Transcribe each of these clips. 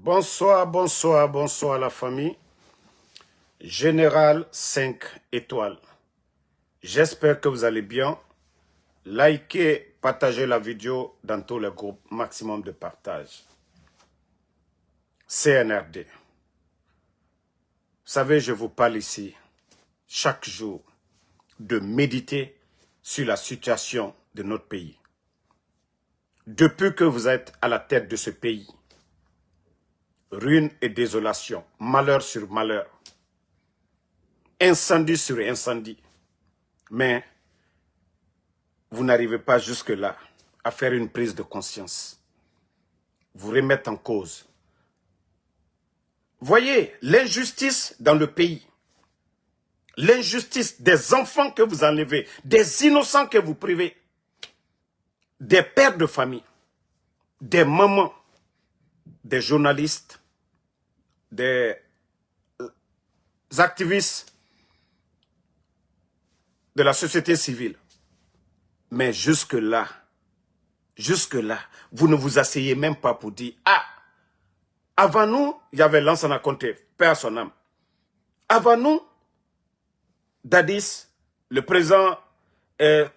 Bonsoir, bonsoir, bonsoir la famille. Général 5 étoiles. J'espère que vous allez bien. Likez, partagez la vidéo dans tous les groupes. Maximum de partage. CNRD. Vous savez, je vous parle ici chaque jour de méditer sur la situation de notre pays. Depuis que vous êtes à la tête de ce pays, ruine et désolation, malheur sur malheur, incendie sur incendie. Mais vous n'arrivez pas jusque-là à faire une prise de conscience. Vous remettre en cause. Voyez l'injustice dans le pays. L'injustice des enfants que vous enlevez, des innocents que vous privez, des pères de famille, des mamans, des journalistes, des activistes de la société civile. Mais jusque-là, vous ne vous asseyez même pas pour dire, ah, avant nous, il y avait Lansana Conté, paix à son âme. Avant nous, Dadis, le président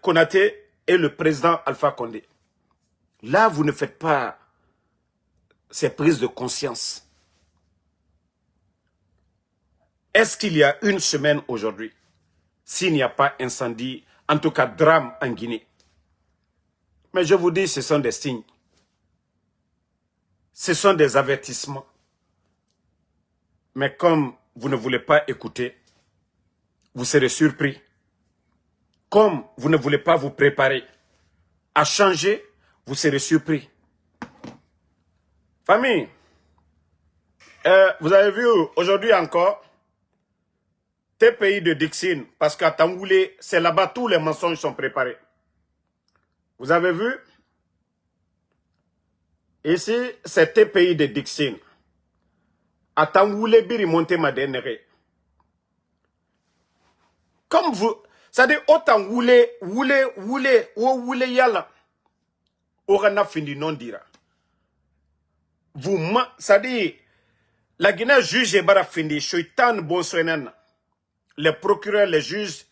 Konaté et le président Alpha Condé. Là, vous ne faites pas ces prises de conscience. Est-ce qu'il y a une semaine aujourd'hui, s'il n'y a pas incendie, en tout cas drame en Guinée? Mais je vous dis, ce sont des signes. Ce sont des avertissements. Mais comme vous ne voulez pas écouter, vous serez surpris. Comme vous ne voulez pas vous préparer à changer, vous serez surpris. Famille, vous avez vu aujourd'hui encore, tes pays de Dixine, parce qu'à Tangoulé, c'est là-bas tous les mensonges sont préparés. Vous avez vu? Ici, c'est tes pays de Dixine. À Tangoulé, Biri Monte Madenere. Comme vous, c'est-à-dire, autant voulez yala, aura fini non dira. Vous, c'est-à-dire, la Guinée juge et bara fini, Choitan Bonsoenen. Les procureurs, les juges,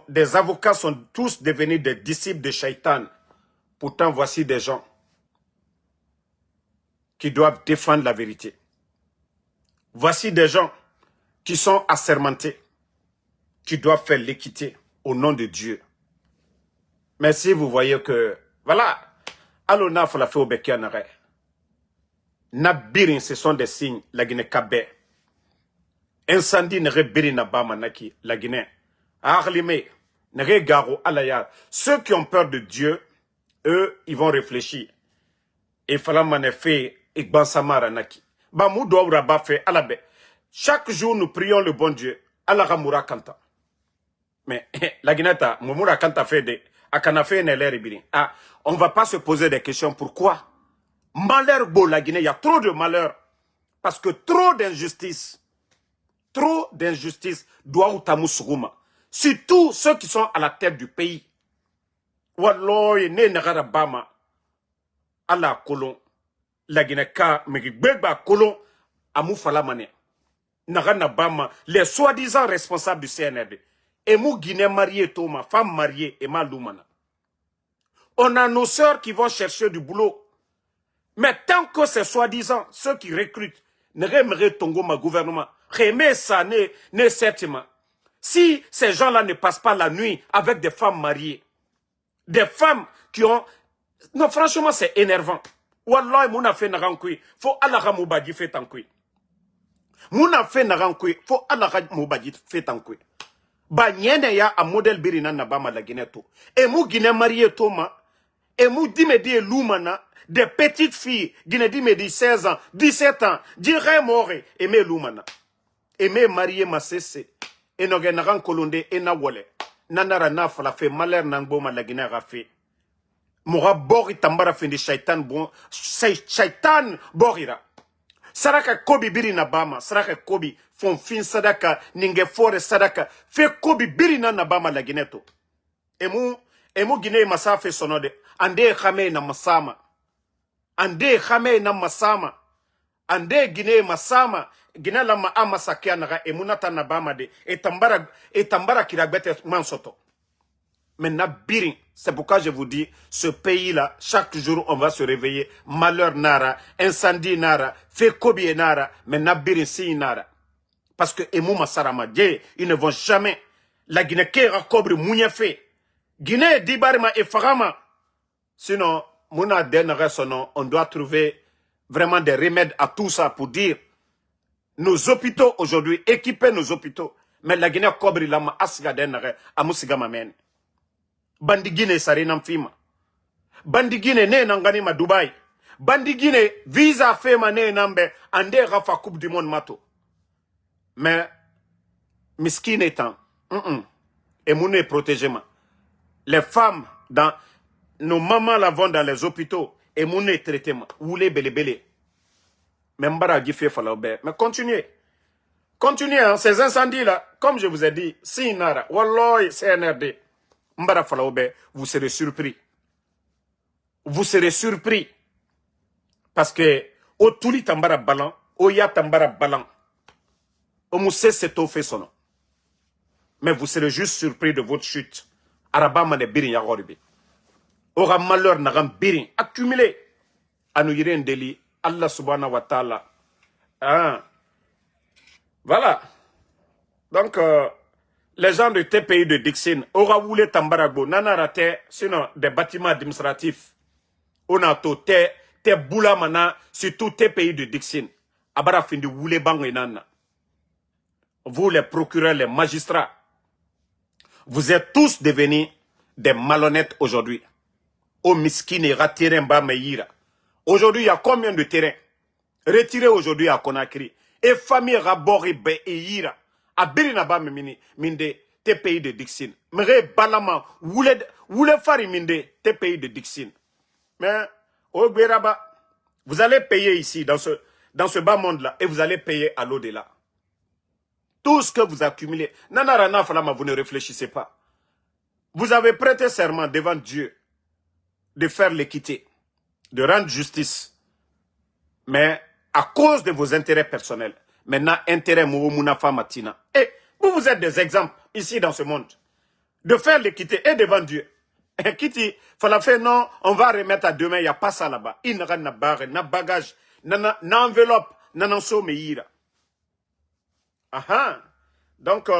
des avocats sont tous devenus des disciples de Shaitan. Pourtant, voici des gens qui doivent défendre la vérité. Voici des gens qui sont assermentés, qui doivent faire l'équité au nom de Dieu. Mais si vous voyez que, voilà, Alona Falafé au Bekianare, Nabirin, ce sont des signes, la Guinée Kabé. Incendie ne rebiri na ba manaki, la Guinée. Arlimé, ne regaro alaya. Ceux qui ont peur de Dieu, eux, ils vont réfléchir. Et falamane fait, et bansamara naki. Ba moudo raba fait alabe. Chaque jour, nous prions le bon Dieu. Alaramura kanta. Mais, la Guinée, Mumura kanta fait de, akana fait ne l'eribiri. Ah, on va pas se poser des questions. Pourquoi? Malheur beau, la Guinée, il y a trop de malheur. Parce que trop d'injustice. Trop d'injustice doit ou tamousrouma. Surtout ceux qui sont à la tête du pays. Walloy ne nagara bama. Ala kolon. La Guinée ka megigbegba kolon. Amou falamane. Nagana bama. Les soi-disant responsables du CNRD. Et mou Guinée mariée Thomas. Femme mariée et Maloumana. On a nos sœurs qui vont chercher du boulot. Mais tant que c'est soi-disant ceux qui recrutent. Ne remere tongo ma gouvernement. Remets ça ne certainement. Si ces gens-là ne passent pas la nuit avec des femmes mariées, des femmes qui ont... Non, franchement, c'est énervant. Wallah, mouna fait narankui, faut Allah moubadi fait tankui. Mouna fait narankui, faut Allah moubadi fait tankui. Ba nyene ya a modèle birina nabama la Guinée to. Et mou Guinée marié Thomas, et mou dimedi loumana, des petites filles, Guinée dimedi 16 ans, 17 ans, dirait mort, et me loumana. Et me marié ma cessé. Et no genaran kolonde et na wole. Nanara na fala fait malheur nangbo la Guinée rafe. Moura bori tambara fin de shaitan bon. Shaitan borira. Saraka kobi biri na bama. Saraka kobi fon fin sadaka. Ninge fore sadaka. Fe kobi biri na bama la Guinée to. Emu Guinée masa fe sonode. Ande khame na masama. Ande khame na masama. ande Guinée masama Guinée lama amasake anaga emunata nabama de etambara kiragbete mansoto. Maintenant birin, c'est pourquoi je vous dis, ce pays-là, chaque jour on va se réveiller, malheur nara, incendie nara, fekobi nara, maintenant birin si nara. Parce que emu masarama die, ils ne vont jamais. La Guinée kera kobre mouniafe. Guinée dibarima et farama. Sinon, mouna denere sonon, on doit trouver vraiment des remèdes à tout ça pour dire nos hôpitaux aujourd'hui, équiper nos hôpitaux. Mais la Guinée kobre lama asga denere, amusigama men. Bandi Guinée sarinam fima. Bandi Guinée ne nangani ma Dubaï. Bandi Guinée visa fema ne nambe ande rafa coupe du monde mato. Mais miskin étant, et mouné protégement. Les femmes dans nos mamans la vont dans les hôpitaux et mouné traitement. Oulé belé belé. Mais mbara gifé falaube. Mais continuez. Continuez hein, ces incendies là, comme je vous ai dit, si nara, walloy CNRD. Mbara falaube, vous serez surpris. Vous serez surpris. Parce que, au tuli tambara balan, au ya tambara balan, au mousse c'est au fait son nom. Mais vous serez juste surpris de votre chute. Arabama ne birin ya goribi. Aura malheur n'agam birin, accumulé. Anu yiren deli, Allah subhanahu wa ta'ala. Hein. Voilà. Donc, les gens de tes pays de Dixine, aura voulu tambarago, nana raté, sinon des bâtiments administratifs. On a tout, te boula mana, sur tous tes pays de Dixine. Abara fin de woule bang nana. Vous les procureurs, les magistrats, vous êtes tous devenus des malhonnêtes aujourd'hui. Au miskine ratiré mba meira. Aujourd'hui, il y a combien de terrains retirés aujourd'hui à Conakry? Et famille rabori be e yira. A birinaba mini minde tes pays de Dixine. Mre balama woule fari minde tes pays de Dixine. Mais au Guéraba, vous allez payer ici dans ce bas monde là et vous allez payer à l'au-delà. Tout ce que vous accumulez, nanarana falama, vous ne réfléchissez pas. Vous avez prêté serment devant Dieu de faire l'équité, de rendre justice. Mais à cause de vos intérêts personnels, maintenant, intérêt Moumouna Matina. Et vous êtes des exemples ici dans ce monde. De faire l'équité et devant Dieu. Et qui dit, fallait faire non, on va remettre à demain, il n'y a pas ça là-bas. Il n'y a pas barre, n'a bagage, n'a enveloppe, n'a sommeira. Donc,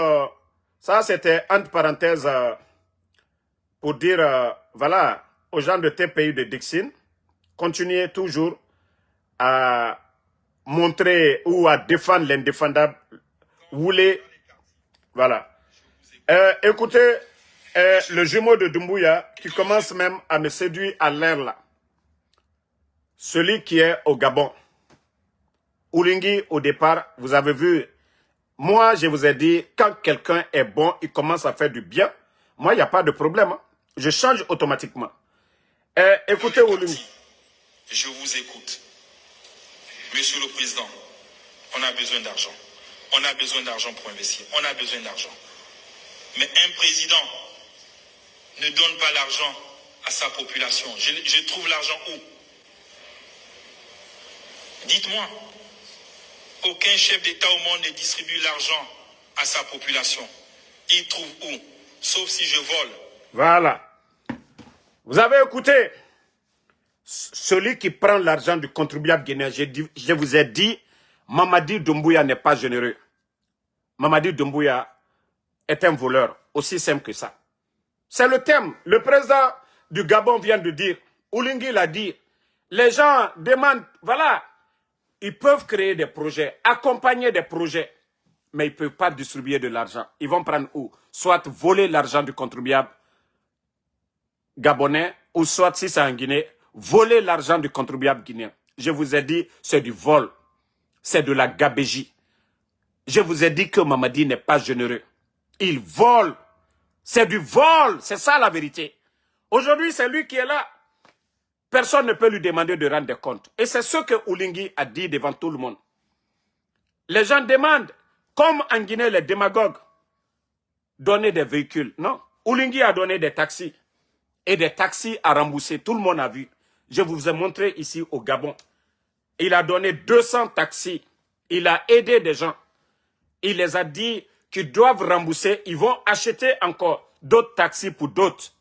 ça c'était entre parenthèses pour dire, voilà, aux gens de tes pays de Dixine, continuez toujours à montrer ou à défendre l'indéfendable. Voulez, voilà. Écoutez, le jumeau de Doumbouya qui commence même à me séduire à l'air là. Celui qui est au Gabon. Oulingi, au départ, vous avez vu, moi je vous ai dit, quand quelqu'un est bon, il commence à faire du bien, moi il n'y a pas de problème. Hein. Je change automatiquement. Écoutez Oulingi. Je vous écoute. Monsieur le Président, on a besoin d'argent. On a besoin d'argent pour investir. On a besoin d'argent. Mais un président ne donne pas l'argent à sa population. Je trouve l'argent où? Dites-moi. Aucun chef d'État au monde ne distribue l'argent à sa population. Il trouve où? Sauf si je vole. Voilà. Vous avez écouté? Celui qui prend l'argent du contribuable guinéen, je vous ai dit, Mamadi Doumbouya n'est pas généreux. Mamadi Doumbouya est un voleur, aussi simple que ça. C'est le thème. Le président du Gabon vient de dire, Oulingi l'a dit, les gens demandent, voilà, ils peuvent créer des projets, accompagner des projets, mais ils ne peuvent pas distribuer de l'argent. Ils vont prendre où? Soit voler l'argent du contribuable gabonais, ou soit, si c'est en Guinée, voler l'argent du contribuable guinéen. Je vous ai dit, c'est du vol. C'est de la gabégie. Je vous ai dit que Mamadi n'est pas généreux. Il vole. C'est du vol. C'est ça la vérité. Aujourd'hui, c'est lui qui est là. Personne ne peut lui demander de rendre des comptes. Et c'est ce que Oulingi a dit devant tout le monde. Les gens demandent, comme en Guinée, les démagogues, donner des véhicules. Non. Oulingi a donné des taxis. Et des taxis à rembourser. Tout le monde a vu. Je vous ai montré ici au Gabon. Il a donné 200 taxis. Il a aidé des gens. Il les a dit qu'ils doivent rembourser. Ils vont acheter encore d'autres taxis pour d'autres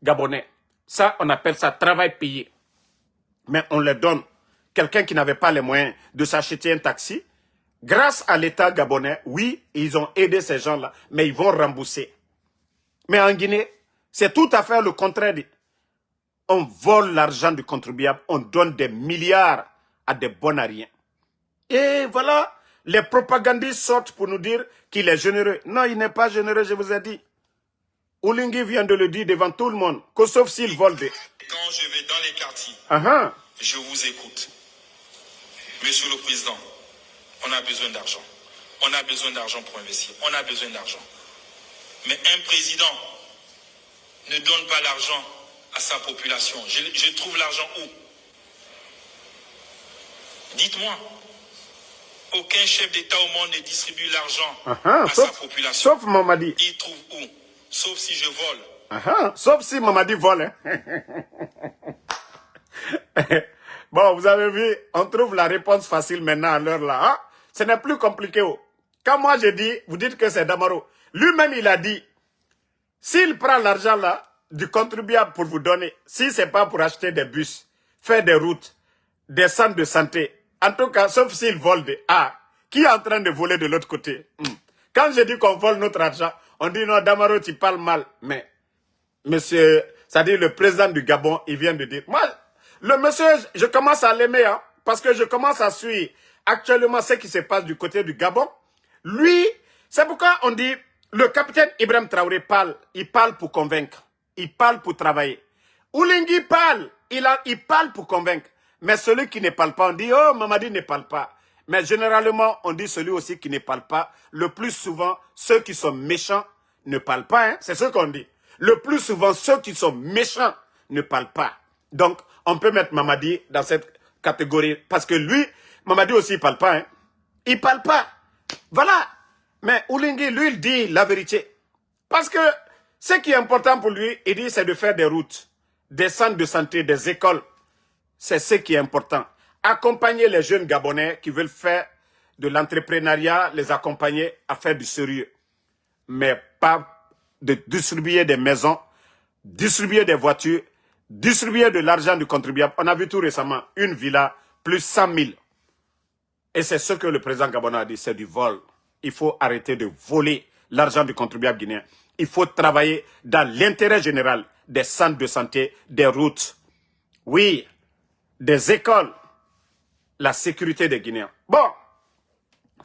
Gabonais. Ça, on appelle ça travail payé. Mais on leur donne. Quelqu'un qui n'avait pas les moyens de s'acheter un taxi, grâce à l'État gabonais, oui, ils ont aidé ces gens-là, mais ils vont rembourser. Mais en Guinée, c'est tout à fait le contraire. On vole l'argent du contribuable, on donne des milliards à des bons à rien. Et voilà, les propagandistes sortent pour nous dire qu'il est généreux. Non, il n'est pas généreux, je vous ai dit. Oulingui vient de le dire devant tout le monde, que sauf s'il vole des... Quand je vais dans les quartiers, je vous écoute. Monsieur le Président, on a besoin d'argent. On a besoin d'argent pour investir. On a besoin d'argent. Mais un président ne donne pas l'argent à sa population. Je trouve l'argent où? Dites-moi. Aucun chef d'État au monde ne distribue l'argent à sa population. Sauf Mamadi. Il trouve où? Sauf si je vole. Sauf si Mamadi vole. Hein. Bon, vous avez vu, on trouve la réponse facile maintenant à l'heure là. Hein? Ce n'est plus compliqué. Oh. Quand moi je dis, vous dites que c'est Damaro. Lui-même il a dit, s'il prend l'argent là du contribuable pour vous donner, si ce n'est pas pour acheter des bus, faire des routes, des centres de santé, en tout cas, sauf s'il vole des... Ah, qui est en train de voler de l'autre côté? Quand je dis qu'on vole notre argent, on dit non, Damaro, tu parles mal. Mais, monsieur, c'est-à-dire le président du Gabon, il vient de dire, moi, le monsieur, je commence à l'aimer, hein, parce que je commence à suivre actuellement ce qui se passe du côté du Gabon. Lui, c'est pourquoi on dit, le capitaine Ibrahim Traoré parle, il parle pour convaincre, il parle pour travailler. Oulingui parle, il parle pour convaincre. Mais celui qui ne parle pas, on dit, oh, Mamadi ne parle pas. Mais généralement, on dit celui aussi qui ne parle pas. Le plus souvent, ceux qui sont méchants ne parlent pas. Hein? C'est ce qu'on dit. Le plus souvent, ceux qui sont méchants ne parlent pas. Donc, on peut mettre Mamadi dans cette catégorie. Parce que lui, Mamadi aussi, il ne parle pas. Hein? Il ne parle pas. Voilà. Mais Oulingui, lui, il dit la vérité. Parce que ce qui est important pour lui, il dit, c'est de faire des routes, des centres de santé, des écoles. C'est ce qui est important. Accompagner les jeunes Gabonais qui veulent faire de l'entrepreneuriat, les accompagner à faire du sérieux. Mais pas de distribuer des maisons, distribuer des voitures, distribuer de l'argent du contribuable. On a vu tout récemment, une villa, plus 100 000. Et c'est ce que le président gabonais a dit, c'est du vol. Il faut arrêter de voler l'argent du contribuable guinéen. Il faut travailler dans l'intérêt général des centres de santé, des routes. Oui, des écoles, la sécurité des Guinéens. Bon,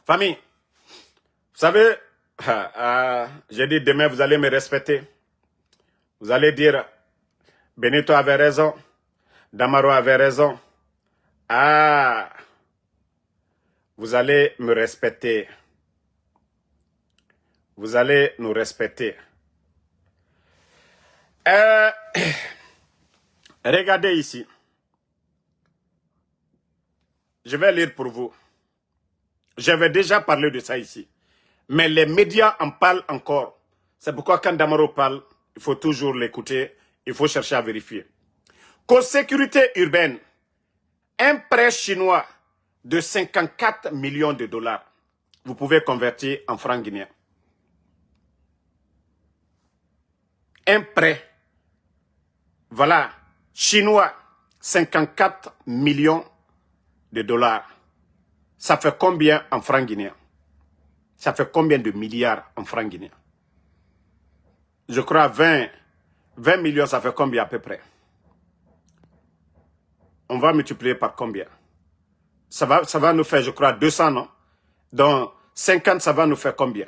famille, vous savez, j'ai dit demain vous allez me respecter. Vous allez dire, Benito avait raison, Damaro avait raison. Ah, vous allez me respecter. Vous allez nous respecter. Regardez ici. Je vais lire pour vous. J'avais déjà parlé de ça ici. Mais les médias en parlent encore. C'est pourquoi quand Damaro parle, il faut toujours l'écouter. Il faut chercher à vérifier. Co-sécurité urbaine. Un prêt chinois de 54 millions de dollars. Vous pouvez convertir en francs guinéens. Un prêt. Voilà. Chinois. 54 millions de dollars. Ça fait combien en francs guinéens? Ça fait combien de milliards en francs guinéens? Je crois 20 millions, ça fait combien à peu près? On va multiplier par combien? Ça va nous faire, je crois, 200, non? Donc, 50, ça va nous faire combien?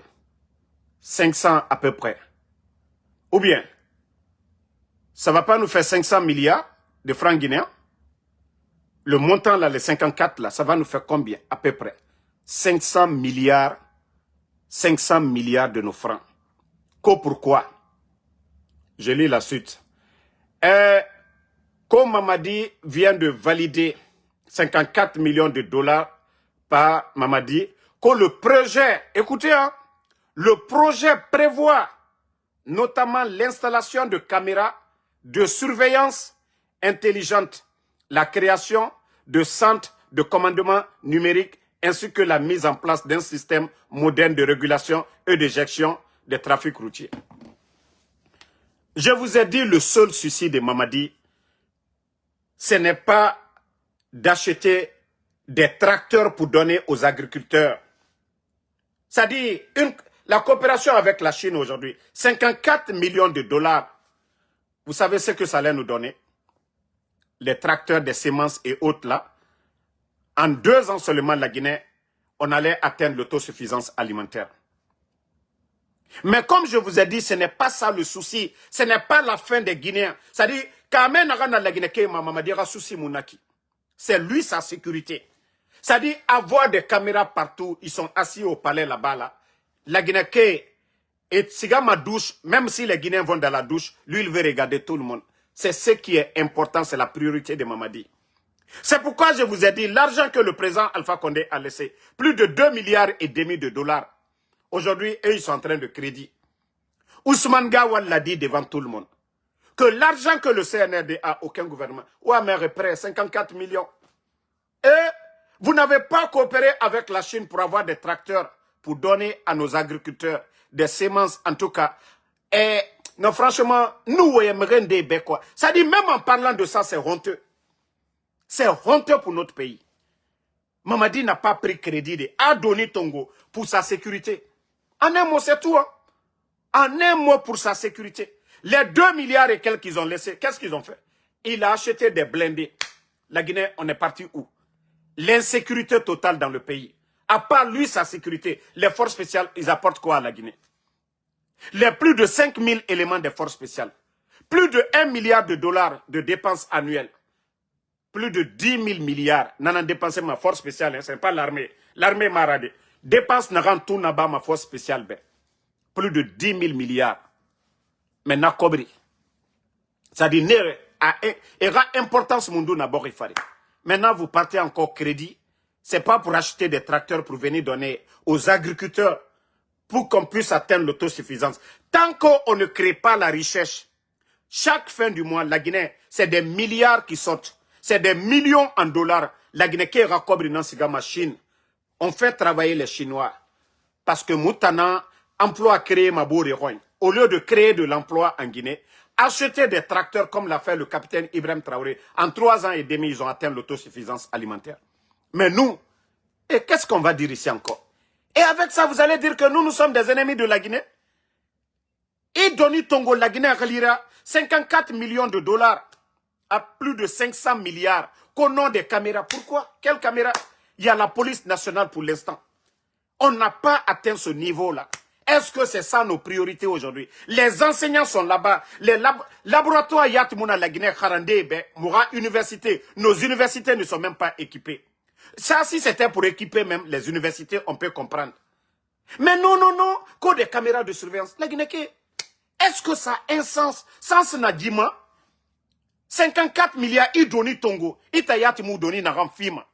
500 à peu près. Ou bien, ça ne va pas nous faire 500 milliards de francs guinéens? Le montant là, les 54 là, ça va nous faire combien à peu près? 500 milliards de nos francs. Pourquoi? Je lis la suite. Comme Mamadi vient de valider 54 millions de dollars par Mamadi, que le projet, écoutez, hein, le projet prévoit notamment l'installation de caméras de surveillance intelligente, la création de centres de commandement numérique ainsi que la mise en place d'un système moderne de régulation et de gestion des trafics routiers. Je vous ai dit, le seul souci de Mamadi, ce n'est pas d'acheter des tracteurs pour donner aux agriculteurs. C'est-à-dire, la coopération avec la Chine aujourd'hui, 54 millions de dollars. Vous savez ce que ça allait nous donner? Les tracteurs, des semences et autres là. En 2 ans seulement, la Guinée, on allait atteindre l'autosuffisance alimentaire. Mais comme je vous ai dit, ce n'est pas ça le souci. Ce n'est pas la fin des Guinéens. C'est-à-dire, c'est lui sa sécurité. C'est-à-dire, avoir des caméras partout, ils sont assis au palais là-bas, là. La Guinée, et siga ma douche, même si les Guinéens vont dans la douche, lui, il veut regarder tout le monde. C'est ce qui est important, c'est la priorité de Mamadi. C'est pourquoi je vous ai dit, l'argent que le président Alpha Condé a laissé, plus de 2,5 milliards de dollars. Aujourd'hui, eux, ils sont en train de crédit. Ousmane Gawal l'a dit devant tout le monde. Que l'argent que le CNRD a, aucun gouvernement. Ouamer est prêt, 54 millions. Et vous n'avez pas coopéré avec la Chine pour avoir des tracteurs, pour donner à nos agriculteurs des semences, en tout cas. Et non, franchement, nous, quoi. Ça dit, même en parlant de ça, c'est honteux. C'est honteux pour notre pays. Mamadi n'a pas pris crédit de Adoni Tongo pour sa sécurité. En un mot, c'est tout. Hein? En un mot, pour sa sécurité. Les 2 milliards et quelques qu'ils ont laissés, qu'est-ce qu'ils ont fait? Il a acheté des blindés. La Guinée, on est parti où? L'insécurité totale dans le pays. À part lui, sa sécurité, les forces spéciales, ils apportent quoi à la Guinée? Les plus de 5 000 éléments des forces spéciales. Plus de 1 milliard de dollars de dépenses annuelles. Plus de 10 000 milliards. N'en a dépensé ma force spéciale, hein, ce n'est pas l'armée. L'armée m'a radé. Dépense n'a rien tout n'a pas ma force spéciale. Ben. Plus de 10 000 milliards. Mais n'a cobri. Ça dit, il y a importance mundu n'a pas fait. Maintenant, vous partez encore crédit. C'est pas pour acheter des tracteurs pour venir donner aux agriculteurs pour qu'on puisse atteindre l'autosuffisance. Tant qu'on ne crée pas la richesse, chaque fin du mois, la Guinée, c'est des milliards qui sortent. C'est des millions en dollars. La Guinée qui racobre dans ces machines. On fait travailler les Chinois. Parce que Moutana, emploi créé ma beau. Au lieu de créer de l'emploi en Guinée, acheter des tracteurs comme l'a fait le capitaine Ibrahim Traoré. En 3 ans et demi, ils ont atteint l'autosuffisance alimentaire. Mais nous, et qu'est-ce qu'on va dire ici encore? Et avec ça, vous allez dire que nous sommes des ennemis de la Guinée? Et Doni Tongo, la Guinée, 54 millions de dollars à plus de 500 milliards qu'on a des caméras. Pourquoi? Quelles caméras? Il y a la police nationale pour l'instant. On n'a pas atteint ce niveau-là. Est-ce que c'est ça nos priorités aujourd'hui? Les enseignants sont là-bas. Les laboratoires Yatmouna, la Guinée, Kharandé, Moura, université. Nos universités ne sont même pas équipées. Ça, si c'était pour équiper même les universités, on peut comprendre. Mais non, non, non. Qu'au des caméras de surveillance. La Guinée, est-ce que ça a un sens? Sens Nadima? 54 milliards, Idoni Tongo, Itayati Moudoni Naram Fima.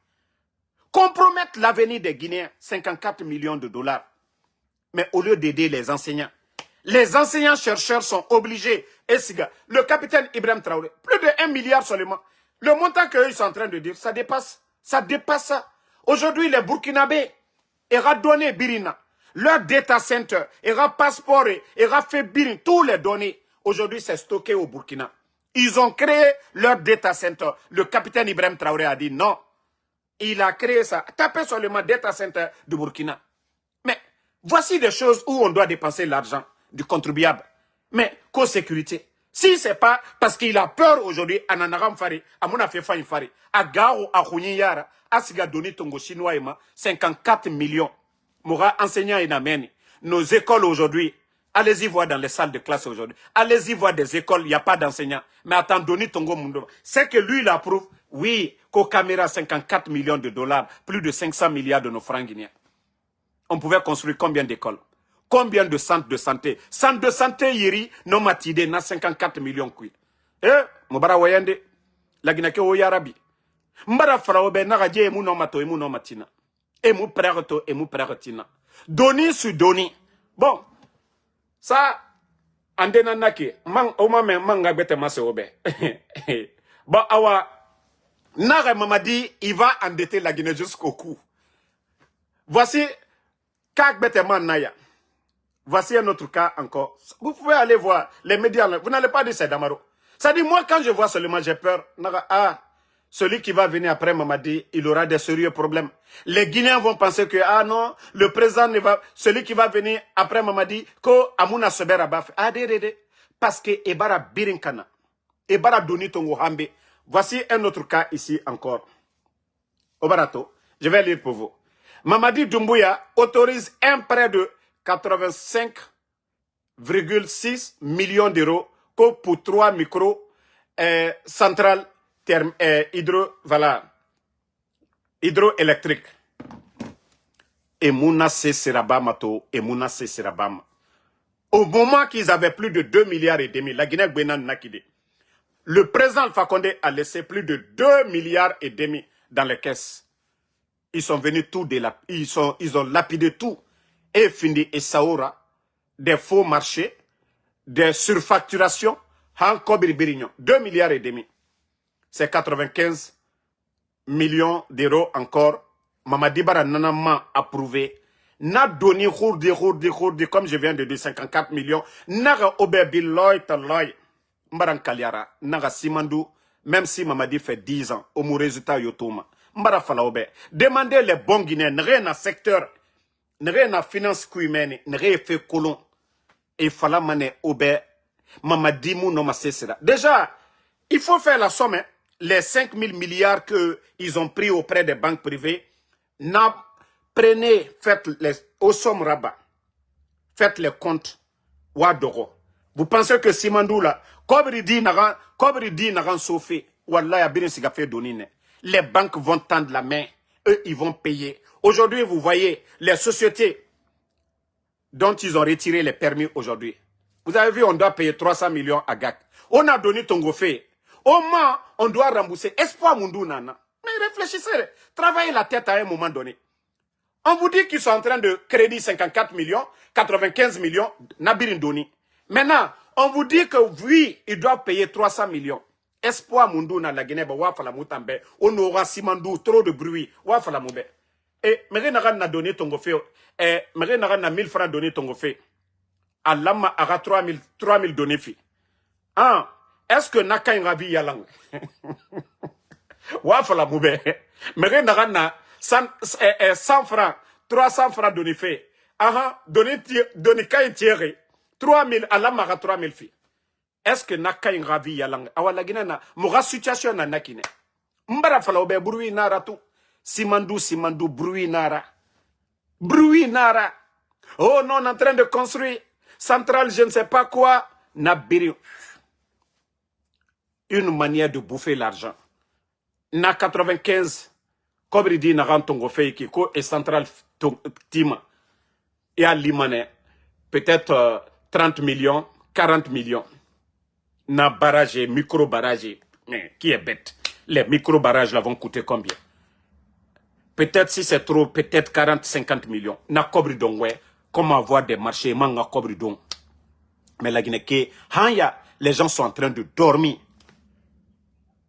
Compromettre l'avenir des Guinéens, 54 millions de dollars. Mais au lieu d'aider les enseignants-chercheurs sont obligés. Et le capitaine Ibrahim Traoré, plus de 1 milliard seulement. Le montant qu'ils sont en train de dire, ça dépasse. Ça dépasse ça. Aujourd'hui, les Burkinabés, ils ont donné Birina. Leur data center, ils ont passeport, ils ont fait Birina. Tous les données, aujourd'hui, c'est stocké au Burkina. Ils ont créé leur data center. Le capitaine Ibrahim Traoré a dit non. Il a créé ça. Tapez seulement data center du Burkina. Mais voici des choses où on doit dépenser l'argent du contribuable. Mais co-sécurité. Si c'est pas parce qu'il a peur aujourd'hui, à Nanaram Fari, à Mouna Fefa Fari, à Garo, à Khounyara, à Siga Doni Tongo Chinois, 54 millions. Moura enseignant et nameni. Nos écoles aujourd'hui, allez-y voir dans les salles de classe aujourd'hui. Allez-y voir des écoles, il n'y a pas d'enseignants. Mais attends, Doni Tongo Mundo. C'est que lui, il approuve, oui, qu'au caméra 54 millions de dollars, plus de 500 milliards de nos francs guinéens. On pouvait construire combien d'écoles? Combien de centres de santé? Centres de santé, Yiri, non matide, na 54 millions kui. Mubara wayande, la Guinée o yarabi. Mbara fraobe, naradje, emu non mato, emu non matina. Emu prereto, emu preretina. Doni sur doni. Bon, ça, andena naki, man, oma me, manga bete mase obe. Bon, awa, Nare Mamadi, il va endetter la Guinée jusqu'au cou. Voici Kak Beteman Naya. Voici un autre cas encore. Vous pouvez aller voir les médias. Vous n'allez pas dire c'est Damaro. Ça dit, moi, quand je vois seulement, j'ai peur. Ah, celui qui va venir après Mamadi, il aura des sérieux problèmes. Les Guinéens vont penser que, ah non, le président ne va, celui qui va venir après Mamadi, ko Amouna Sebera Baf. Ah, parce que Ebara Birinkana, Ebara Doni Tongo Hambe. Voici un autre cas ici encore. Obarato, je vais lire pour vous. Mamadi Doumbouya autorise un prêt de 85,6 millions d'euros pour 3 centrales hydroélectriques. Et Mouna Sesirabama to, et Mouna Sesirabama. Au moment qu'ils avaient plus de 2 milliards et demi, la Guinée-Gouénan Nakide, le président Alpha Condé a laissé plus de 2 milliards et demi dans les caisses. Ils sont venus tout ils ont lapidé tout. Et Findi et Saoura, des faux marchés, des surfacturations, 2 milliards et demi. C'est 95 millions d'euros encore. Mamadi Bara Nanama approuvé. N'a donné hourdi, comme je viens de dire, 54 millions. N'a obebi loy taloy. Mbaran Kaliara, Naga Simandou, même si Mamadi fait 10 ans, au mou résultat Yotoma. Mbara Falaobe. Demandez les bons Guinéens, rien à secteur, rien à finance humaine, rien fait colon. Et fala mané obe, Mamadi Mounoma Sesera. Déjà, il faut faire la somme, hein. Les 5 000 milliards qu'ils ont pris auprès des banques privées. Prenez, faites les, au somme rabat, faites les comptes, Wadoro. Vous pensez que Simandou là, Kobridi n'aran sauvé, Wallah Yabine Sigafé Donine. Les banques vont tendre la main, eux ils vont payer. Aujourd'hui, vous voyez les sociétés dont ils ont retiré les permis aujourd'hui. Vous avez vu, on doit payer 300 millions à GAC. On a donné Tongofé. Au moins, on doit rembourser. Espoir Mundou Nana. Mais réfléchissez, travaillez la tête à un moment donné. On vous dit qu'ils sont en train de crédit 54 millions, 95 millions, Nabirin Doni. Maintenant, on vous dit que oui, ils doivent payer 300 millions. Espoir Mundou na la Guinée, wafala moutambe, on aura Simandou, trop de bruit, wafala moube. Et Méré Naran n'a donné ton gofé, et Méré Naran n'a 1000 francs donné ton gofé. Allama aura 3000 donné fi. Ah, est-ce que Naka Ravi Yalang? Wafala moube. Méré Naran n'a 100 francs, 300 francs donné fait. Ah, donné Kain Thierry. 3000, Allama aura 3000 filles. Est-ce que Naka Ravi Yalang? Awala Guinana, Moura situation na Nakine. Mbara fala obe bruit nara tout. Simandou, bruit nara. Bruit nara. Oh non, on est en train de construire centrale, je ne sais pas quoi. Nabiri. Une manière de bouffer l'argent. Na 95, comme il dit, na rantongo feikiko et centrale tima. Et à Limane, peut-être 30 millions, 40 millions. Na barrage, micro-barrage. Mais qui est bête? Les micro-barrages là vont coûter combien? Peut-être si c'est trop, peut-être 40, 50 millions. Na kobri dongwe, comment avoir des marchés, manga kobri dong. Mais la Guinée, les gens sont en train de dormir.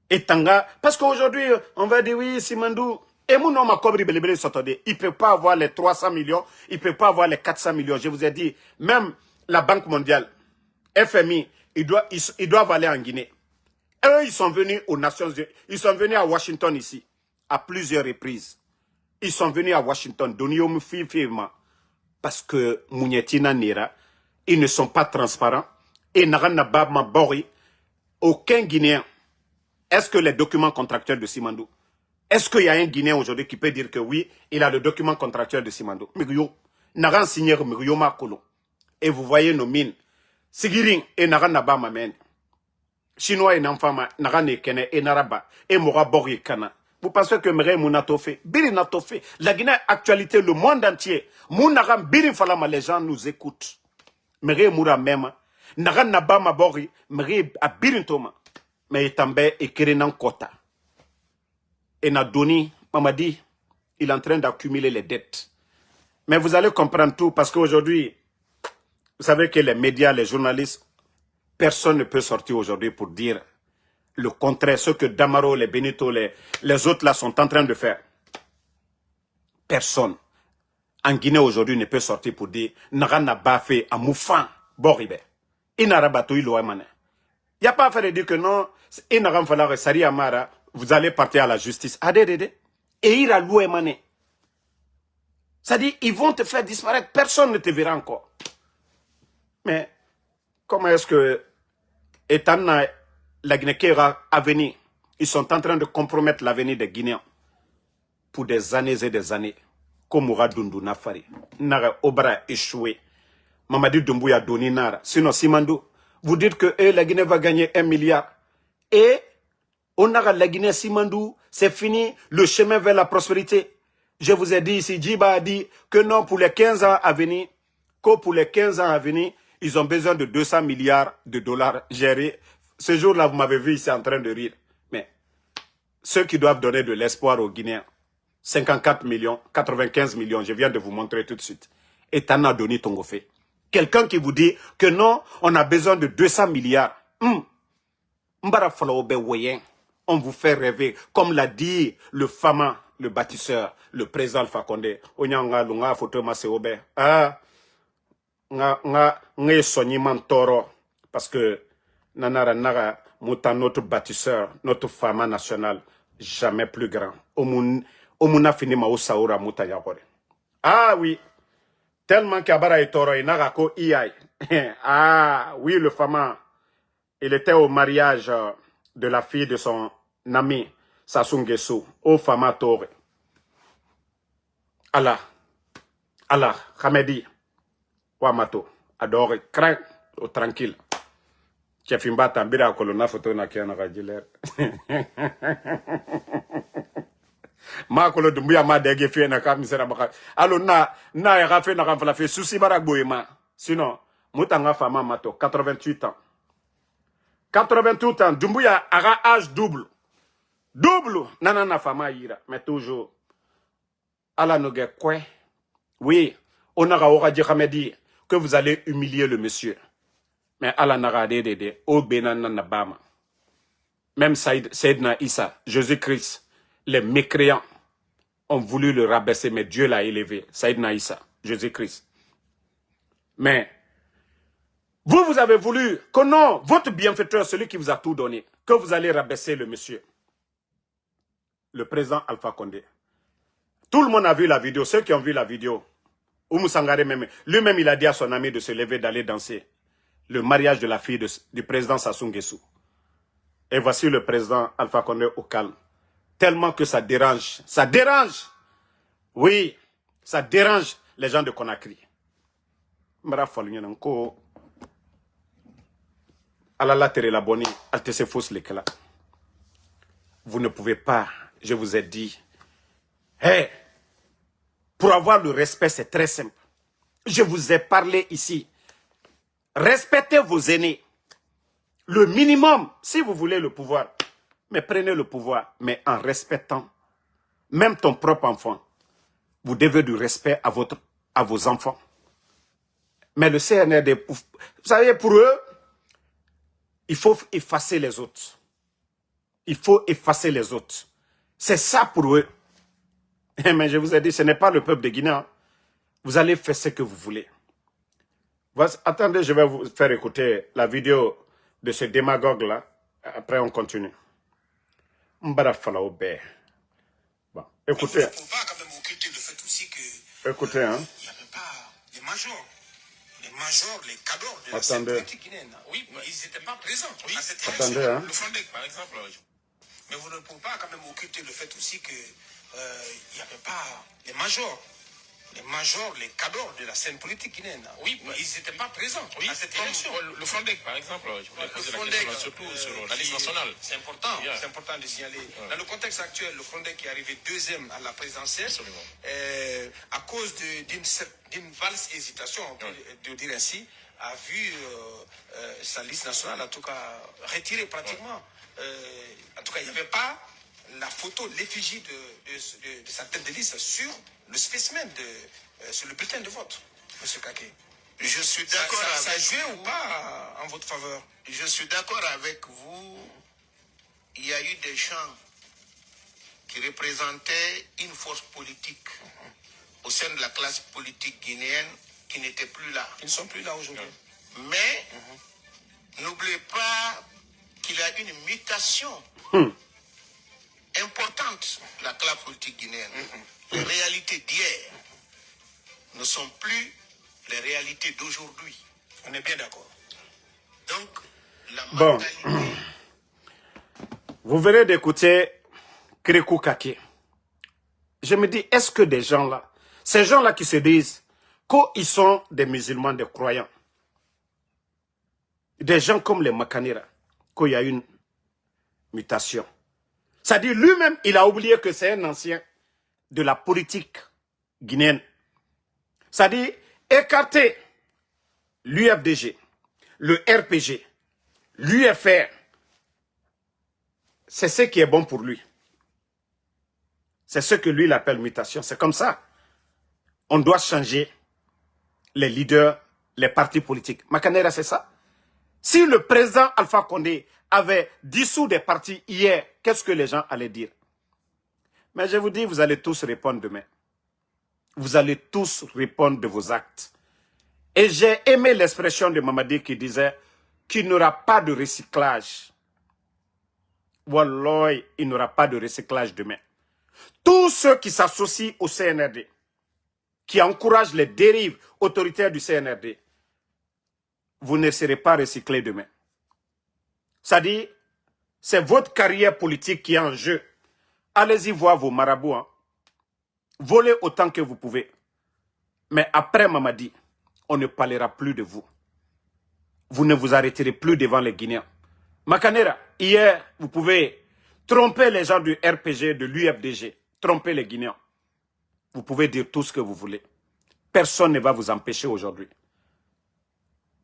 Et Tanga, parce qu'aujourd'hui, on va dire oui, Simandou, et mon nom a kobri belébélé s'entendait. Il ne peut pas avoir les 300 millions, il ne peut pas avoir les 400 millions. Je vous ai dit, même la Banque mondiale, FMI, ils doivent aller en Guinée. Eux, ils sont venus aux Nations Unies, ils sont venus à Washington ici, à plusieurs reprises. Ils sont venus à Washington, donner au firma, parce que Mouniatina Nera, ils ne sont pas transparents. Et Narana Bori, aucun Guinéen. Est-ce que les documents contractuels de Simandou, est-ce qu'il y a un Guinéen aujourd'hui qui peut dire que oui, il a le document contractuel de Simandou? Miguyo, Naran signé Miguyo Makolo. Et vous voyez nos mines. Sigiring et Naran Naba Mamen. Chinois et Namfama, Naran et Kene et Naraba, et Mora Bori Kana. Vous pensez que Méré Mounatofe, Biri Natofe, la Guinée actualité, le monde entier, Mounaram Biri Falama, les gens nous écoutent. Méré Moura même, Naran Nabama Bori, Méré à Birintoma, mais Tambe et Kerenan Kota. Et Nadoni, Mamadi, il est en train d'accumuler les dettes. Mais vous allez comprendre tout parce qu'aujourd'hui, vous savez que les médias, les journalistes, personne ne peut sortir aujourd'hui pour dire le contraire, ce que Damaro, les Benito, les autres là sont en train de faire. Personne en Guinée aujourd'hui ne peut sortir pour dire Nagana Bafé à Moufan, Boribe. Inarabatou Iloamane. Il n'y a pas à faire de dire que non, Inaram Falare Sari Amara, vous allez partir à la justice. Adédédé. Et il a loué mané. C'est-à-dire, ils vont te faire disparaître. Personne ne te verra encore. Mais, comment est-ce que, étant la Guinée qui à venir, ils sont en train de compromettre l'avenir des Guinéens pour des années et des années. Comme Moura Dundu Nafari. Nara Obra échoué. Mamadi Doumbouya Doni Nara. Sinon, Simandou, vous dites que la Guinée va gagner 1 milliard. Et on a la Guinée Simandou, c'est fini le chemin vers la prospérité. Je vous ai dit ici, Djiba a dit que non, pour les 15 ans à venir, ils ont besoin de 200 milliards de dollars gérés. Ce jour-là, vous m'avez vu ici en train de rire. Mais ceux qui doivent donner de l'espoir aux Guinéens, 54 millions, 95 millions, je viens de vous montrer tout de suite. Et Tana Doni Tongofé. Quelqu'un qui vous dit que non, on a besoin de 200 milliards. On vous fait rêver, comme l'a dit le fameux, le bâtisseur, le président Alpha Condé. Onyanga lunga photo maseobe. Ah, nga soni mantoro. Parce que nanara nara muta notre bâtisseur, notre fama national, jamais plus grand. Omuna fini ma osaura muta yakore. Ah oui. Tellement qu'Abara est toro et Narako Iai. Ah, oui, le fameux. Il était au mariage de la fille de son ami, Sassou Nguesso, au fameux Tore. Allah, Hamedi, Wamato, adore, craint, tranquille. Chefimba tambira kolona photo na kiana rajiler. Ma kolo dumbuya ma dege fe na kam misera baka alo na ya fe na kam fala fe souci barak boyema sinon mutanga fama mato 88 ans 88 ans dumbuya aga âge double nana fama yira mais toujours ala noge kwe oui on a ora di Hamedi que vous allez humilier le monsieur mais ala naga de o benana na bama même Saïdna Issa Jésus-Christ les mécréants ont voulu le rabaisser, mais Dieu l'a élevé. Saïdna Issa, Jésus-Christ. Mais, vous avez voulu que non, votre bienfaiteur, celui qui vous a tout donné, que vous allez rabaisser le monsieur. Le président Alpha Condé. Tout le monde a vu la vidéo, ceux qui ont vu la vidéo. Oumou Sangare même, lui-même il a dit à son ami de se lever, d'aller danser. Le mariage de la fille du président Sassou Nguesso. Et voici le président Alpha Condé au calme. Tellement que ça dérange. Ça dérange. Oui, ça dérange les gens de Conakry. Vous ne pouvez pas, je vous ai dit. Hey, pour avoir le respect, c'est très simple. Je vous ai parlé ici. Respectez vos aînés. Le minimum, si vous voulez le pouvoir. Mais prenez le pouvoir, mais en respectant même ton propre enfant. Vous devez du respect à vos enfants. Mais le CNRD, vous savez, pour eux, il faut effacer les autres. Il faut effacer les autres. C'est ça pour eux. Mais je vous ai dit, ce n'est pas le peuple de Guinée. Hein. Vous allez faire ce que vous voulez. Attendez, je vais vous faire écouter la vidéo de ce démagogue-là. Après, on continue. Mbara Falaobé. Bon, écoutez. Il ne faut pas quand même occulter le fait aussi que. Écoutez, hein. Il n'y avait pas les majors. Les majors, les cadors de la scène politique guinéenne. Oui, mais ils n'étaient pas présents. Oui, à cette attendez, hein. Le Fondec, par exemple. Mais vous ne pouvez pas quand même occulter le fait aussi que il n'y avait pas les majors. Les majors, les cadors de la scène politique guinéenne. Oui, mais ils n'étaient pas présents à cette élection. Le Fondec, par exemple, je voulais poser la question surtout sur la liste nationale. C'est important de signaler. Dans le contexte actuel, le Fondec qui est arrivé deuxième à la présidentielle, à cause d'une valse hésitation, on peut dire ainsi, a vu sa liste nationale, en tout cas, retirée pratiquement. En tout cas, il n'y avait pas la photo, l'effigie de sa tête de liste sur le spécimen, sur le bulletin de vote, M. Kaké. Je suis d'accord ça jouait ou pas en votre faveur? Je suis d'accord avec vous il y a eu des gens qui représentaient une force politique au sein de la classe politique guinéenne qui n'étaient plus là. Ils ne sont plus là aujourd'hui. Mais n'oubliez pas qu'il y a une mutation importante de la classe politique guinéenne. Les réalités d'hier ne sont plus les réalités d'aujourd'hui. On est bien d'accord. Donc, la Bon. mentalité... Vous venez d'écouter Krikou Kake. Je me dis, est-ce que des gens là, ces gens-là qui se disent qu'ils sont des musulmans, des croyants, des gens comme les Makanira, qu'il y a une mutation. C'est-à-dire lui-même, il a oublié que c'est un ancien de la politique guinéenne. C'est-à-dire écarter l'UFDG, le RPG, l'UFR, c'est ce qui est bon pour lui. C'est ce que lui il appelle mutation. C'est comme ça. On doit changer les leaders, les partis politiques. Makanera, c'est ça. Si le président Alpha Condé avait dissous des partis hier, qu'est-ce que les gens allaient dire? Mais je vous dis, vous allez tous répondre demain. Vous allez tous répondre de vos actes. Et j'ai aimé l'expression de Mamadi qui disait qu'il n'y aura pas de recyclage. Wallah, il n'y aura pas de recyclage demain. Tous ceux qui s'associent au CNRD, qui encouragent les dérives autoritaires du CNRD, vous ne serez pas recyclés demain. C'est-à-dire, c'est votre carrière politique qui est en jeu. Allez-y voir vos marabouts. Hein. Volez autant que vous pouvez. Mais après Mamadi, on ne parlera plus de vous. Vous ne vous arrêterez plus devant les Guinéens. Makanera, hier, vous pouvez tromper les gens du RPG, de l'UFDG, tromper les Guinéens. Vous pouvez dire tout ce que vous voulez. Personne ne va vous empêcher aujourd'hui.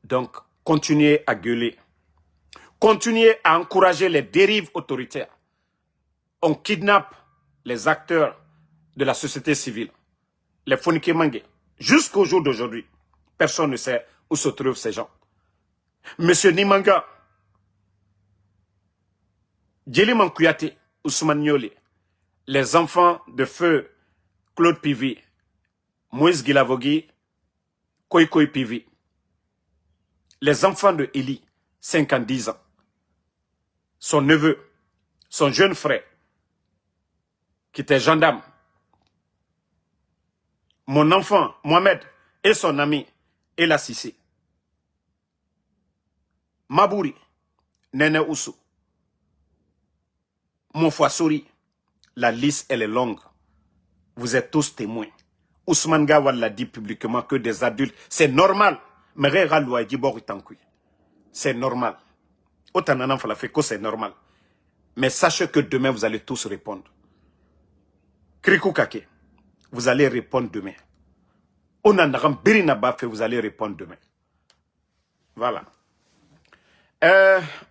Donc, continuez à gueuler. Continuez à encourager les dérives autoritaires. On kidnappe les acteurs de la société civile, les Fonike Mange. Jusqu'au jour d'aujourd'hui, personne ne sait où se trouvent ces gens. Monsieur Nimanga, Djeliman Kouyaté, Ousmane Niolé, les enfants de feu Claude Pivi, Moïse Guilavogui, Koikoi Pivi, les enfants de Eli, 50 ans, son neveu, son jeune frère, qui était gendarme, mon enfant, Mohamed, et son ami, Ela Sissé, Mabouri, Nene Oussou, Monfoissori, la liste elle est longue. Vous êtes tous témoins. Ousmane Gawal l'a dit publiquement que des adultes, c'est normal. C'est normal. Autant n'en fala fait que c'est normal. Mais sachez que demain vous allez tous répondre. Krikou Kake, vous allez répondre demain. Onanagam Birina Bafé, vous allez répondre demain. Voilà.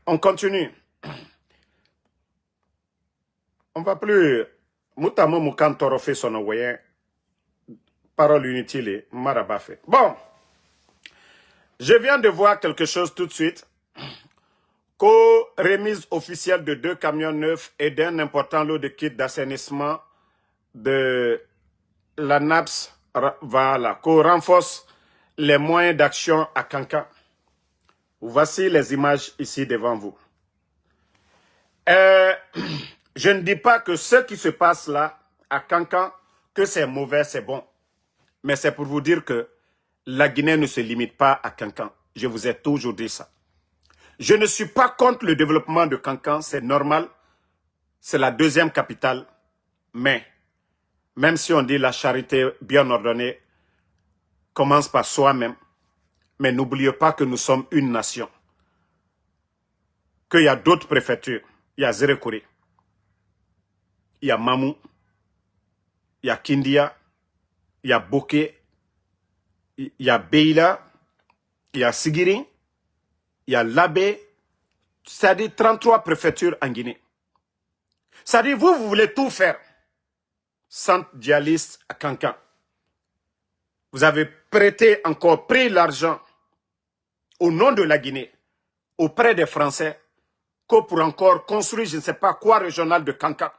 On continue. On va plus. Moutamo Moukantoro fait son envoyé. Parole inutile, Marabafé. Bon. Je viens de voir quelque chose tout de suite. Remise officielle de 2 camions neufs et d'un important lot de kits d'assainissement de la NAPS. Voilà. Qu'on renforce les moyens d'action à Kankan. Voici les images ici devant vous. Je ne dis pas que ce qui se passe là, à Kankan, que c'est mauvais, c'est bon. Mais c'est pour vous dire que la Guinée ne se limite pas à Kankan. Je vous ai toujours dit ça. Je ne suis pas contre le développement de Kankan, c'est normal. C'est la 2e capitale. Mais, même si on dit la charité bien ordonnée commence par soi-même, mais n'oubliez pas que nous sommes une nation. Qu'il y a d'autres préfectures. Il y a Zérékouré. Il y a Mamou. Il y a Kindia. Il y a Boké. Il y a Beila. Il y a Sigiri. Il y a Labé. C'est-à-dire 33 préfectures en Guinée. C'est-à-dire vous voulez tout faire. Centre dialyste à Kankan. Vous avez pris l'argent au nom de la Guinée auprès des Français que pour encore construire je ne sais pas quoi régional de Kankan.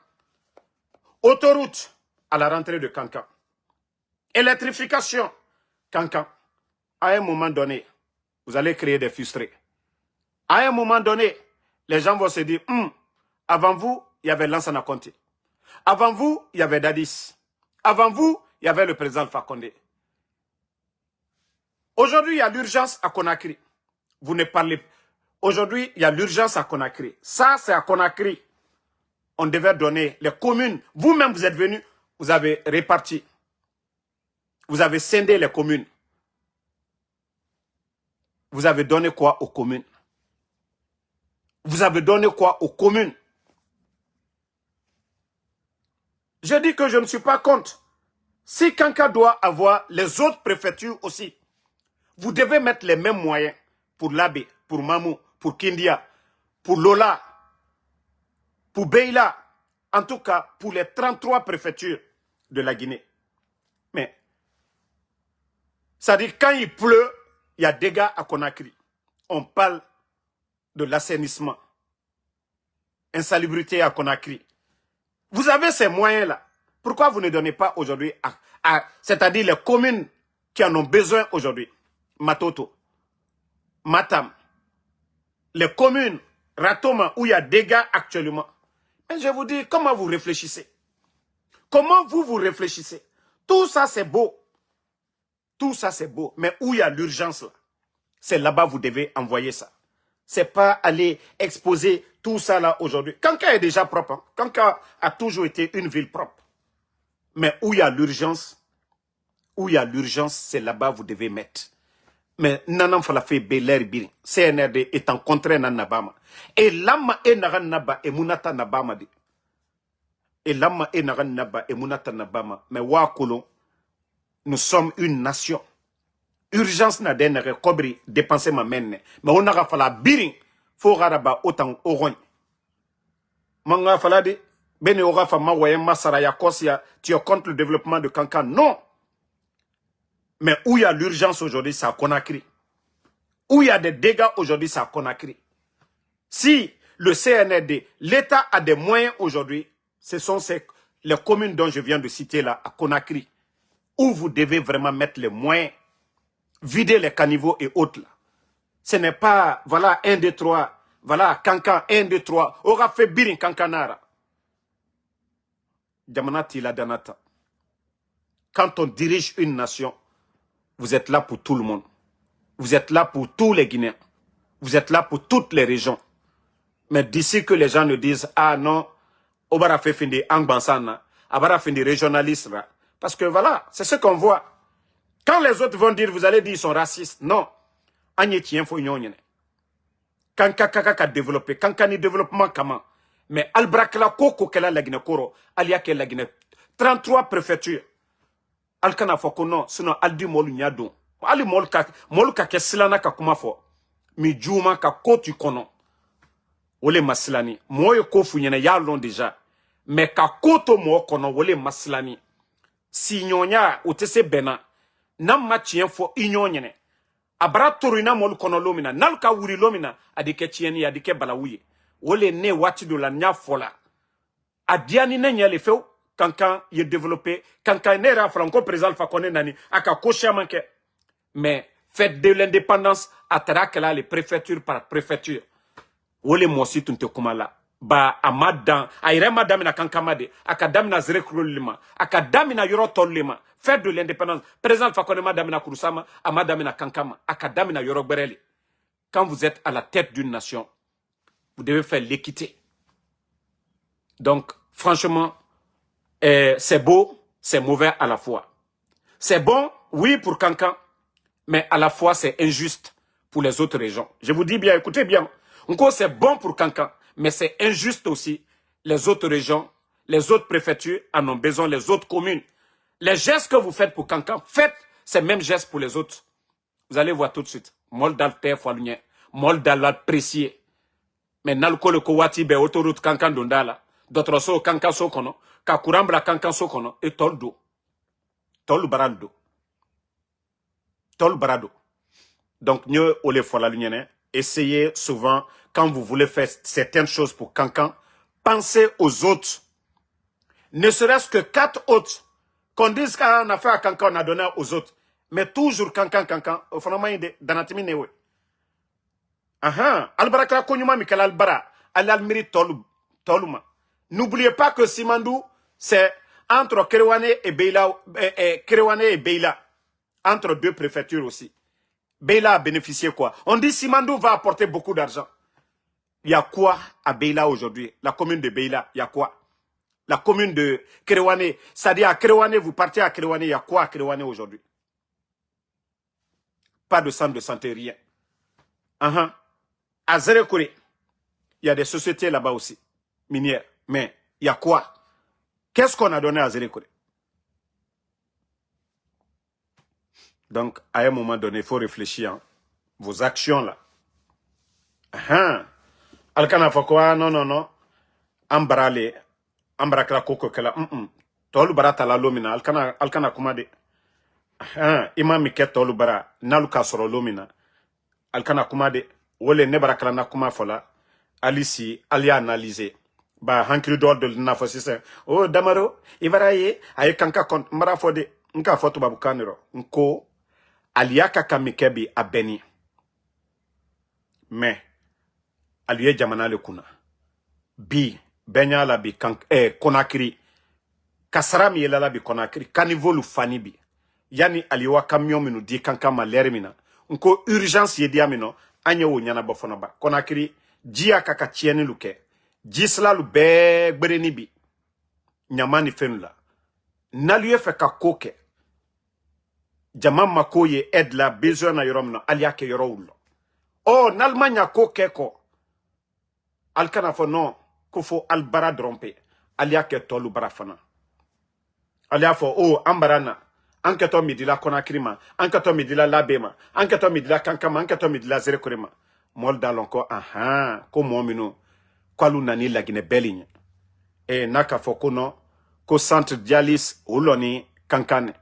Autoroute à la rentrée de Kankan. Électrification, Kankan. À un moment donné, vous allez créer des frustrés. À un moment donné, les gens vont se dire, avant vous, il y avait Lansana Conté. Avant vous, il y avait Dadis. Avant vous, il y avait le président Alpha Condé. Aujourd'hui, il y a l'urgence à Conakry. Vous ne parlez pas. Aujourd'hui, il y a l'urgence à Conakry. Ça, c'est à Conakry. On devait donner les communes. Vous-même, vous êtes venus, vous avez réparti. Vous avez scindé les communes. Vous avez donné quoi aux communes? Vous avez donné quoi aux communes? Je dis que je ne suis pas contre. Si Kanka doit avoir les autres préfectures aussi, vous devez mettre les mêmes moyens pour Labé, pour Mamou, pour Kindia, pour Lola, pour Beila, en tout cas pour les 33 préfectures de la Guinée. Mais, ça dit quand il pleut, il y a des dégâts à Conakry. On parle de l'assainissement, insalubrité à Conakry. Vous avez ces moyens-là. Pourquoi vous ne donnez pas aujourd'hui c'est-à-dire les communes qui en ont besoin aujourd'hui? Matoto, Matam, les communes, Ratoma, où il y a des dégâts actuellement. Et je vous dis, comment vous réfléchissez? Comment vous réfléchissez? Tout ça, c'est beau. Tout ça, c'est beau. Mais où il y a l'urgence, là, c'est là-bas vous devez envoyer ça. C'est pas aller exposer tout ça là aujourd'hui. Kanka est déjà propre. Hein? Kanka a toujours été une ville propre. Mais où il y a l'urgence, c'est là-bas vous devez mettre. Mais nanam fala fait beler bir. CNRD est en contraire nan nabama. Et lama e naran naba e munata nabama de. Et lama e naran naba e munata nabama. Mais wakolo, nous sommes une nation. Urgence na denere kobri dépenser ma menne. Mais on a fala birin fo garaba autant oron. Manga fala de bene ora fama waye masara ya kosia tu es contre le développement de Kankan. Non. Mais où il y a l'urgence aujourd'hui, c'est à Conakry. Où il y a des dégâts aujourd'hui, c'est à Conakry. Si le CNRD, l'État a des moyens aujourd'hui, ce sont les communes dont je viens de citer là, à Conakry, où vous devez vraiment mettre les moyens, vider les caniveaux et autres là. Ce n'est pas, voilà, 1, 2, 3, voilà, Kankan, 1, 2, 3, aura fait birin Kankanara. Djamanati la danata. Quand on dirige une nation, vous êtes là pour tout le monde. Vous êtes là pour tous les Guinéens. Vous êtes là pour toutes les régions. Mais d'ici que les gens ne disent, ah non, Obara fait fin de Angbansana, Obara fait de régionalistes. Parce que voilà, c'est ce qu'on voit. Quand les autres vont dire, vous allez dire, ils sont racistes. Non. Agnetien faut y Quand Kaka développé, quand ni développement comment. Mais Albrakla Koko kela la Guinée Koro, alia ke la Guinée. 33 préfectures. Alkana foko non, sinon aldi molu nyado. Ali molu ka kesilana ka kuma fo. Mi juma ka kotu kono. Wole masilani. Moye kofu nyene ya lon déjà. Mais ka koto mo kono wole masilani. Si nyonya utese bena. Nam machien fo inyo nyene. Abra torina molu kono lomina. Nal ka wuri lomina. Adike chieni adike balawuye. Wole ne wati do la nya fola. Adiani ne nyele feu. Kankan y est développé, Kankan n'est pas franco président Alpha Condé nani, aka kocha manke. Mais faites de l'indépendance à Tarakela les préfectures par préfecture. Wole mosi tunte kumala. Ba amadan, aire madame na Kankamade, akadam na zrekrolima, akadam na yorotolima. Faites de l'indépendance. Président Alpha Condé madame na Kurusama, amadame na Kankama, akadam na yorokbereli. Quand vous êtes à la tête d'une nation, vous devez faire l'équité. Donc, franchement, c'est beau, c'est mauvais à la fois. C'est bon, oui, pour Kankan, mais à la fois c'est injuste pour les autres régions. Je vous dis bien, écoutez bien. Encore c'est bon pour Kankan, mais c'est injuste aussi. Les autres régions, les autres préfectures en ont besoin, les autres communes. Les gestes que vous faites pour Kankan, faites ces mêmes gestes pour les autres. Vous allez voir tout de suite. Moldal Père Foalunye, Moldal apprécié. Mais nalko le kowati be autoroute Kankan Dondala, d'autres so Kankan so kono. Ka kurambra Kankan sokono et toldo. Tol barado. Tol barado. Donc, nous, on les fola l'union, essayez souvent, quand vous voulez faire certaines choses pour Cancan, pensez aux autres. Ne serait-ce que 4 autres. Qu'on dise qu'on a fait à Cancan, on a donné aux autres. Mais toujours Cancan. Au fond, danatimi newe. Albarakla konyuma Mikel Albara. Al-Almiri Toluma. N'oubliez pas que Simandou, c'est entre Kerewane et Beila. Entre deux préfectures aussi. Beila a bénéficié quoi? On dit Simandou va apporter beaucoup d'argent. Il y a quoi à Beila aujourd'hui? La commune de Beila, il y a quoi? La commune de Kerewane, c'est-à-dire à Kerewane, vous partez à Kerewane, il y a quoi à Kerewane aujourd'hui? Pas de centre de santé, rien. À Zerekore, il y a des sociétés là-bas aussi, minières. Mais il y a quoi? Qu'est-ce qu'on a donné à Zerekore? Donc, à un moment donné, il faut réfléchir. Hein. Vos actions là. Alkana Fakwa, non. Ambrale. Ambrakla koko kala. Tolu bara tala lomina. Alkana kumade. Ima miket tolu bara. Naluka soro lomina. Alkana kumade. Wole nebarakla na kuma fola. Alisi, alia analyser. Ba hankiri dol de na fosise. Oh damaro, ivaraye, aye kanka kont mbara fode. Nka foto babu kaniro. Nko alia kaka mikebi abeni. Mais aliye jamana le kuna. Bi benya la bi Konakri. Kasara mi yela la bi Konakri. Kanivolu fani bi. Yani aliwa camion minu di kanka malere mina. Nko urgence yedia mino. Anye wo nyana bofona ba. Konakri jia kaka tieni luke. Jisla lu be gbereni bi. Nyamani fenula. Naluye fe ka koke. Jaman makoye aide la besoin na yoromna. Aliake yoroulo. Oh, n'Allemagne koke ko. Alkana fo non. Kufo albara drompe. Aliake tolu barafana. Alia fo oh ambarana. Anketo midila Konakrima. Anketo midila labema. Anketo midila kankama. Anketo midila zerekorema. Molda lonko ko momino. Kwalu nani lagine belinye. E naka fo kono. Ko centre dialyse uloni kankane.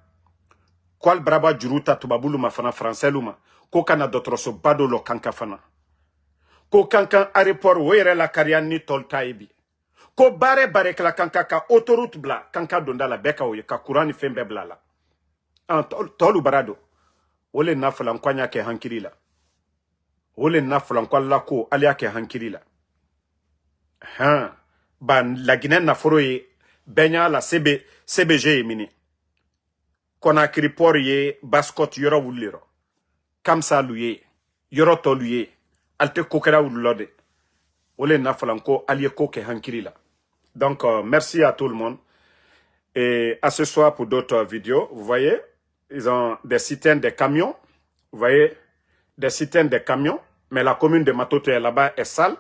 Kwal braba juruta tubabulu mafana français luma. Ko kana dotroso badolo kankafana. Ko kankan aéroport were la karian ni tol taibi. Ko bare kala kanka ka autoroute bla kanka donda la beka oye ka kurani fembe bla la. Tolu barado. Ole nafala nkwanya ke hankiri la. Ole nafala nkwalla ko alia ke hankiri la. Ban la Guinée naforo ye benya la CBG mini. Konakri port ye baskot yoro wuliro. Kamsa luye. Yoro toluye. Alte kokera wulode. Ole nafalanko alie koke hankiri la. Donc, merci à tout le monde. Et à ce soir pour d'autres vidéos. Vous voyez, ils ont des citernes, des camions. Vous voyez, des citernes, des camions. Mais la commune de Matoto là-bas est sale.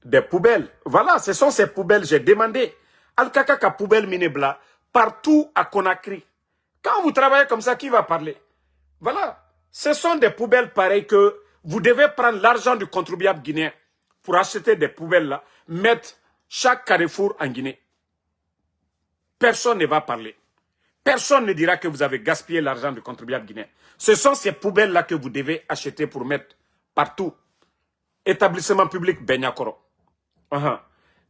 Des poubelles. Voilà, ce sont ces poubelles. J'ai demandé. Al-Kakaka poubelle minebla partout à Conakry. Quand vous travaillez comme ça, qui va parler? Voilà. Ce sont des poubelles pareilles que vous devez prendre l'argent du contribuable guinéen pour acheter des poubelles là, mettre chaque carrefour en Guinée. Personne ne va parler. Personne ne dira que vous avez gaspillé l'argent du contribuable guinéen. Ce sont ces poubelles là que vous devez acheter pour mettre partout. Établissement public Benyakoro.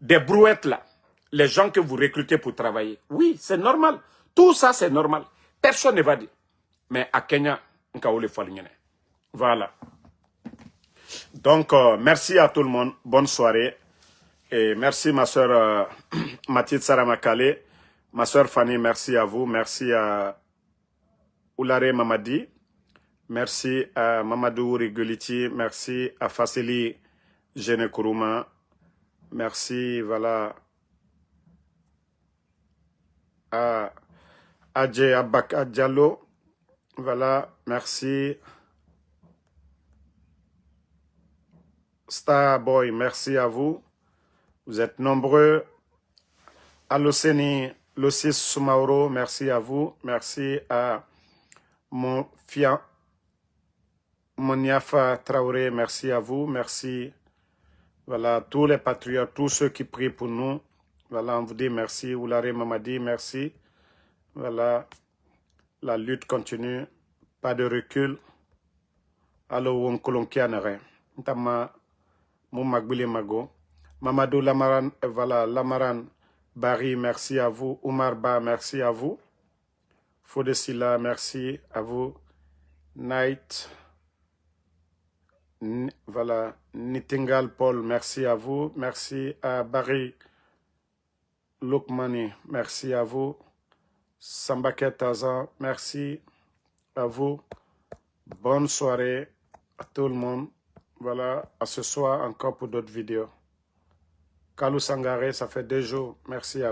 Des brouettes là. Les gens que vous recrutez pour travailler. Oui, c'est normal. Tout ça, c'est normal. Personne ne va dire. Mais à Kenya, voilà. Donc, merci à tout le monde. Bonne soirée. Et merci ma soeur Mathilde Saramakale. Ma soeur Fanny, merci à vous. Merci à Oulare Mamadi. Merci à Mamadou Rigoliti. Merci à Fassili Genekuruma. Merci, voilà. À Adje Abaka Diallo. Voilà, merci. Starboy, merci à vous. Vous êtes nombreux. Aloseni Losis Soumaoro, merci à vous. Merci à Moniafa Traoré, merci à vous. Merci. Voilà, tous les patriotes, tous ceux qui prient pour nous. Voilà, on vous dit merci. Oulare Mamadi, merci. Voilà, la lutte continue. Pas de recul. Allo Wonkolonkianere. Ntama Moumagbili Mago. Mamadou Lamaran, voilà, Lamaran Barry, merci à vous. Oumar Ba, merci à vous. Fodesila, merci à vous. Night, voilà, Nitingal Paul, merci à vous. Merci à Barry Loukmani, merci à vous. Sambaket Tazan, merci à vous. Bonne soirée à tout le monde. Voilà, à ce soir encore pour d'autres vidéos. Kalou Sangare, ça fait 2 jours. Merci à vous.